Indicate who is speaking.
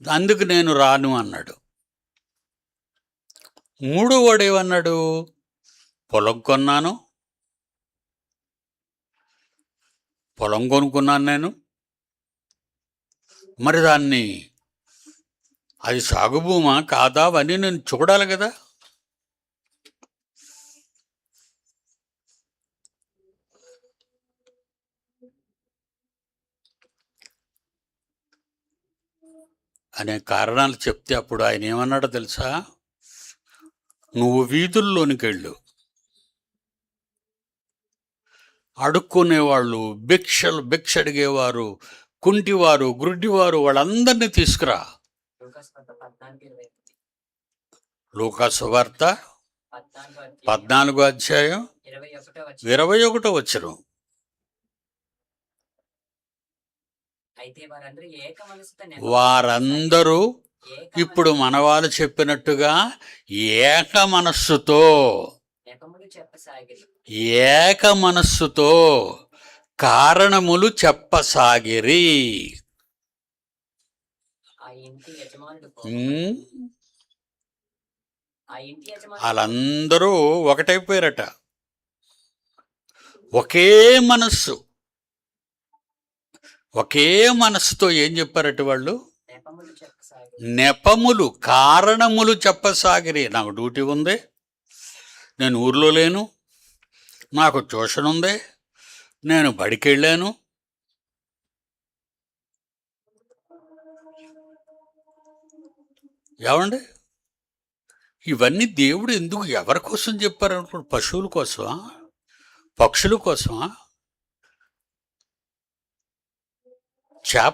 Speaker 1: అందుకు నేను రాను అన్నాడు. మూడో వాడేమన్నాడు? పొలం కొన్నాను, పొలం కొనుక్కున్నాను నేను, మరి అది సాగు భూమా కాదా అవన్నీ నేను చూడాలి కదా. అనే కారణాలు చెప్తే అప్పుడు ఆయన ఏమన్నాడో తెలుసా? నువ్వు వీధుల్లోనికి వెళ్ళు, అడుక్కునేవాళ్ళు, భిక్ష అడిగేవారు, కుంటివారు, గుడ్డివారు, వాళ్ళందరినీ తీసుకురా. లూకా సువార్త 14వ అధ్యాయం 21వ వచనం. వారందరూ ఇప్పుడు మనవాళ్ళు చెప్పినట్టుగా ఏక మనస్సుతో కారణములు చెప్పసాగిరి. వాళ్ళందరూ ఒకటైపోయారట, ఒకే మనస్సుతో ఏం చెప్పారట వాళ్ళు? నెపములు, కారణములు చెప్పసాగిరి. నాకు డ్యూటీ ఉంది, నేను ఊర్లో లేను, నాకు ట్యూషన్ ఉంది, నేను బడికి వెళ్ళాను, ఏమండి ఇవన్నీ దేవుడు ఎందుకు ఎవరి కోసం చెప్పారనుకో? పశువుల కోసమా? పక్షుల కోసమా? చేప